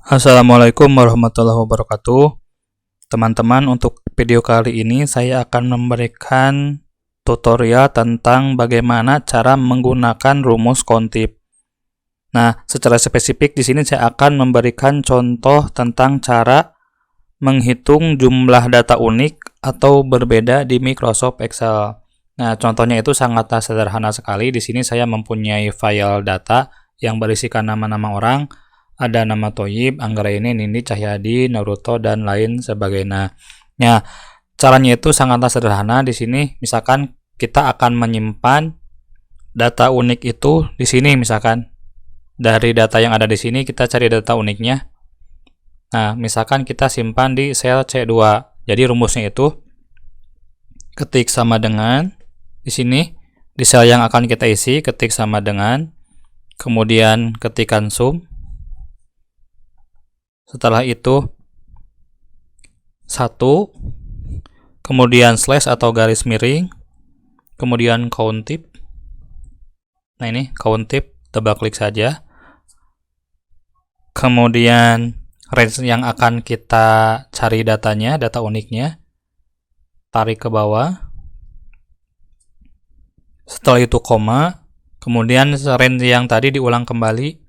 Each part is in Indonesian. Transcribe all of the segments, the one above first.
Assalamualaikum warahmatullahi wabarakatuh. Teman-teman, untuk video kali ini saya akan memberikan tutorial tentang bagaimana cara menggunakan rumus kontip. Nah, secara spesifik di sini saya akan memberikan contoh tentang cara menghitung jumlah data unik atau berbeda di Microsoft Excel. Nah, contohnya itu sangatlah sederhana sekali. Di sini saya mempunyai file data yang berisikan nama-nama orang. Ada nama Thoyib, Anggraini, Nindi, Cahyadi, Naruto, dan lain sebagainya. Nah, caranya itu sangatlah sederhana. Di sini, misalkan kita akan menyimpan data unik itu di sini, misalkan dari data yang ada di sini kita cari data uniknya. Nah, misalkan kita simpan di sel C2. Jadi rumusnya itu ketik sama dengan di sini di sel yang akan kita isi, ketik sama dengan, kemudian ketikkan sum. Setelah itu 1, kemudian slash atau garis miring, kemudian countip. Nah, ini countip, double klik saja. Kemudian range yang akan kita cari datanya, data uniknya, tarik ke bawah. Setelah itu koma, kemudian range yang tadi diulang kembali,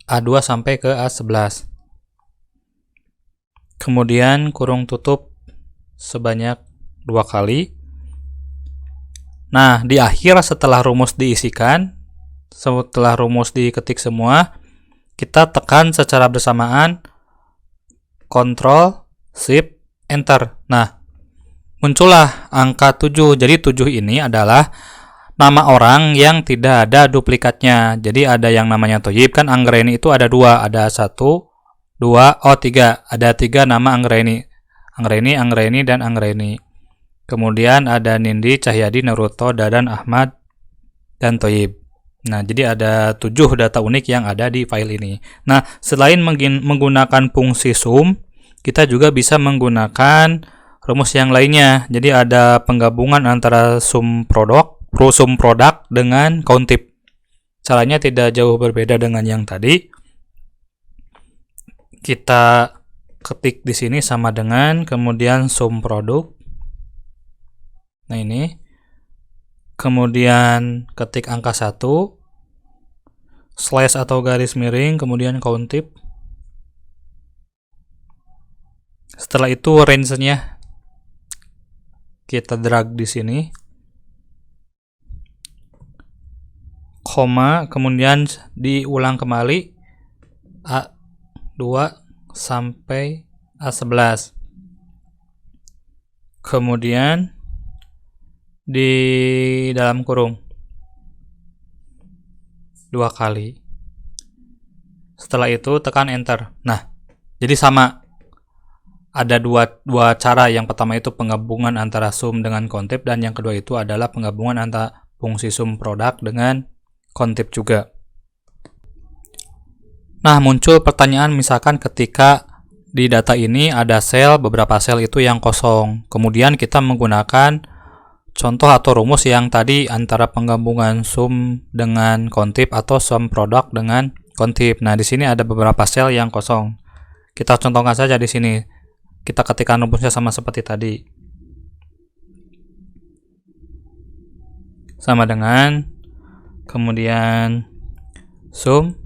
A2 sampai ke A11. Kemudian kurung tutup sebanyak 2 kali. Nah, di akhir setelah rumus diisikan, setelah rumus diketik semua, kita tekan secara bersamaan Ctrl, Shift, Enter. Nah, muncullah angka 7. Jadi 7 ini adalah nama orang yang tidak ada duplikatnya. Jadi ada yang namanya Thoyib, kan Anggraini itu ada 2, ada 1, 2, 3. Ada 3 nama Anggraini. Anggraini, dan Anggraini. Kemudian ada Nindi, Cahyadi, Naruto, Dadan, Ahmad, dan Thoyib. Nah, jadi ada 7 data unik yang ada di file ini. Nah, selain menggunakan fungsi sum, kita juga bisa menggunakan rumus yang lainnya. Jadi ada penggabungan antara sum produk dengan countip. Caranya tidak jauh berbeda dengan yang tadi. Kita ketik di sini sama dengan, kemudian sum produk. Nah, ini. Kemudian ketik angka 1, slash atau garis miring, kemudian countip. Setelah itu range-nya kita drag di sini. Koma, kemudian diulang kembali A2 sampai A11. Kemudian di dalam kurung 2 kali. Setelah itu tekan enter. Nah, jadi sama. Ada dua cara. Yang pertama itu penggabungan antara sum dengan countip, dan yang kedua itu adalah penggabungan antara fungsi sum produk dengan countip juga. Nah, muncul pertanyaan misalkan ketika di data ini ada beberapa sel itu yang kosong. Kemudian kita menggunakan contoh atau rumus yang tadi antara penggabungan sum dengan countip atau sum produk dengan countip. Nah, di sini ada beberapa sel yang kosong. Kita contohkan saja di sini. Kita ketikkan rumusnya sama seperti tadi. Sama dengan, kemudian sum.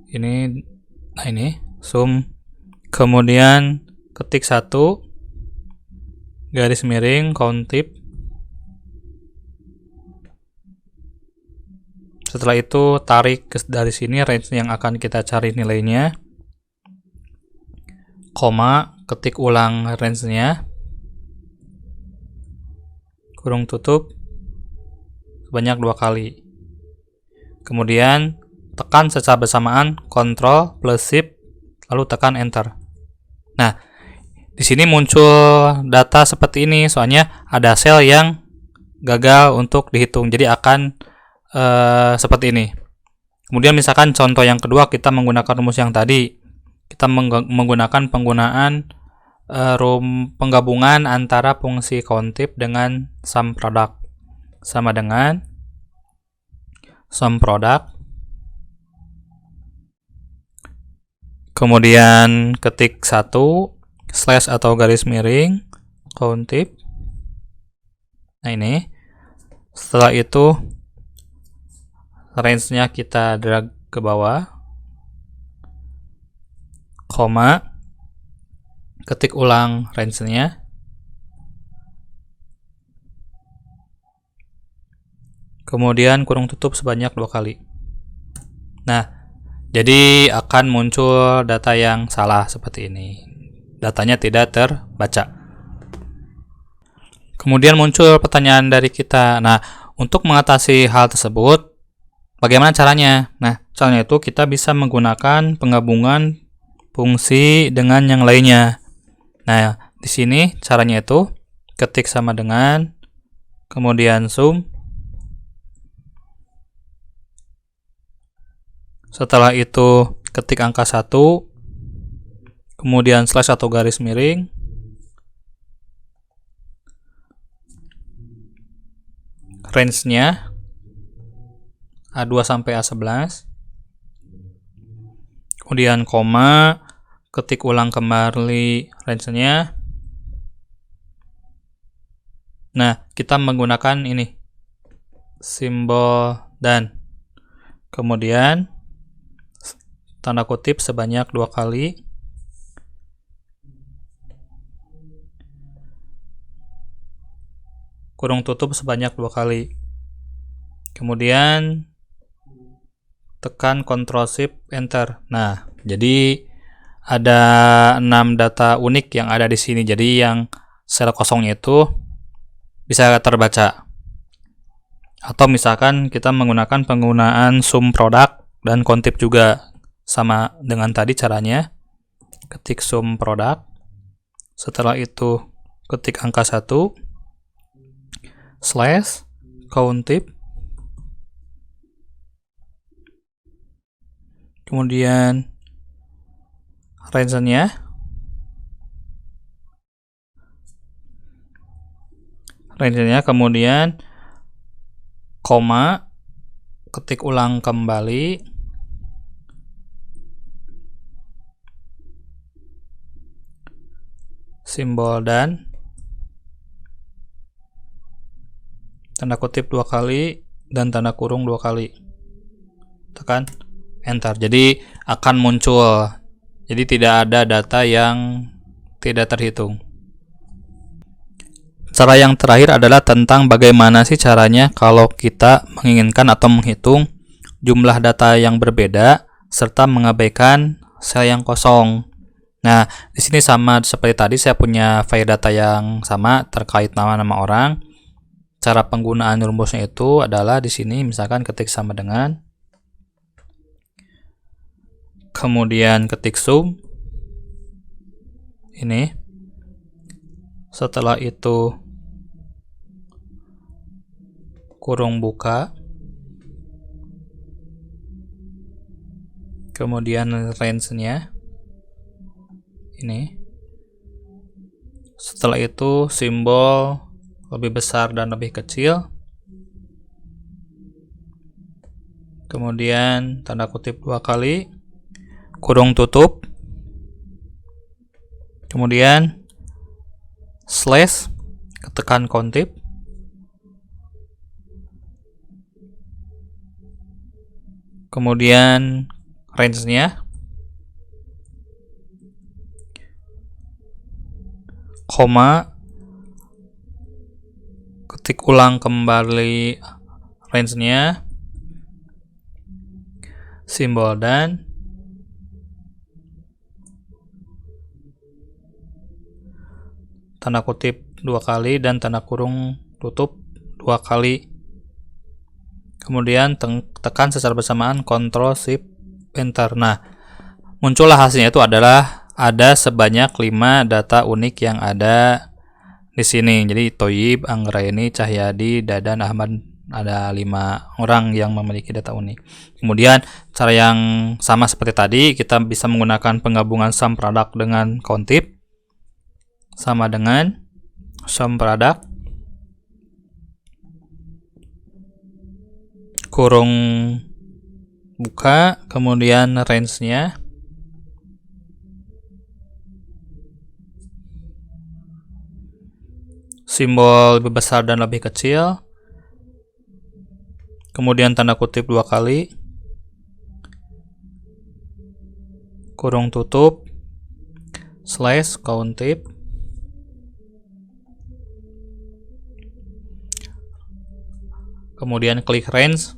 Ini sum. Kemudian ketik 1, garis miring, countip. Setelah itu tarik dari sini range yang akan kita cari nilainya. Koma, ketik ulang range-nya. Kurung tutup sebanyak 2 kali. Kemudian tekan secara bersamaan Ctrl plus Shift, lalu tekan enter. Nah, di sini muncul data seperti ini, soalnya ada sel yang gagal untuk dihitung. Jadi akan seperti ini. Kemudian misalkan contoh yang kedua, kita menggunakan rumus yang tadi. Kita menggunakan penggabungan antara fungsi countip dengan sum product. Sama dengan sum product Kemudian ketik 1 slash atau garis miring countip. Nah ini. Setelah itu range-nya kita drag ke bawah. Koma. Ketik ulang range-nya. Kemudian kurung tutup sebanyak 2 kali. Nah, jadi akan muncul data yang salah seperti ini. Datanya tidak terbaca. Kemudian muncul pertanyaan dari kita. Nah, untuk mengatasi hal tersebut, bagaimana caranya? Nah, caranya itu kita bisa menggunakan penggabungan fungsi dengan yang lainnya. Nah, di sini caranya itu ketik sama dengan, kemudian sum. Setelah itu ketik angka 1, kemudian slash atau garis miring, range-nya A2 sampai A11, kemudian koma, ketik ulang kembali range-nya. Nah, kita menggunakan ini, simbol dan, kemudian tanda kutip sebanyak 2 kali. Kurung tutup sebanyak 2 kali. Kemudian tekan Ctrl Shift Enter. Nah, jadi ada 6 data unik yang ada di sini. Jadi yang sel kosongnya itu bisa terbaca. Atau misalkan kita menggunakan penggunaan sum product dan countip juga. Sama dengan tadi caranya, ketik sum product, setelah itu ketik angka 1, slash, countip, kemudian range-nya, kemudian koma, ketik ulang kembali, simbol dan, tanda kutip 2 kali dan tanda kurung 2 kali. Tekan enter. Jadi akan muncul. Jadi tidak ada data yang tidak terhitung. Cara yang terakhir adalah tentang bagaimana sih caranya kalau kita menginginkan atau menghitung jumlah data yang berbeda serta mengabaikan sel yang kosong. Nah, di sini sama seperti tadi, saya punya file data yang sama terkait nama-nama orang. Cara penggunaan rumusnya itu adalah di sini misalkan ketik sama dengan, kemudian ketik sum. Ini. Setelah itu kurung buka. Kemudian range-nya ini. Setelah itu simbol lebih besar dan lebih kecil. Kemudian tanda kutip 2 kali, kurung tutup. Kemudian slash, ketekan countip. Kemudian range-nya, koma, ketik ulang kembali range-nya, simbol dan, tanda kutip 2 kali dan tanda kurung tutup 2 kali. Kemudian tekan secara bersamaan Ctrl Shift Enter. Nah, muncullah hasilnya itu adalah ada sebanyak 5 data unik yang ada di sini. Jadi Thoyib, Anggraini, Cahyadi, Dadan, Ahmad, ada 5 orang yang memiliki data unik. Kemudian cara yang sama seperti tadi, kita bisa menggunakan penggabungan sum product dengan countip. Sama dengan sum product, kurung buka, kemudian range-nya, simbol lebih besar dan lebih kecil, kemudian tanda kutip 2 kali, kurung tutup, slash countip, kemudian klik range,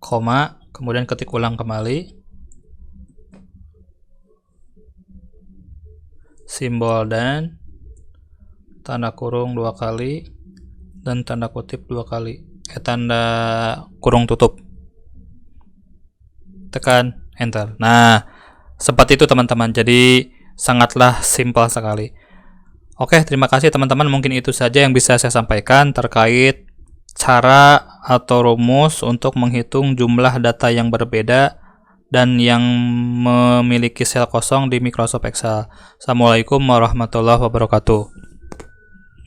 koma, kemudian ketik ulang kembali, simbol dan tanda kurung 2 kali dan tanda kutip 2 kali, tanda kurung tutup, tekan enter. Nah, seperti itu teman-teman, jadi sangatlah simpel sekali. Oke, terima kasih teman-teman, mungkin itu saja yang bisa saya sampaikan terkait cara atau rumus untuk menghitung jumlah data yang berbeda dan yang memiliki sel kosong di Microsoft Excel. Assalamualaikum warahmatullahi wabarakatuh.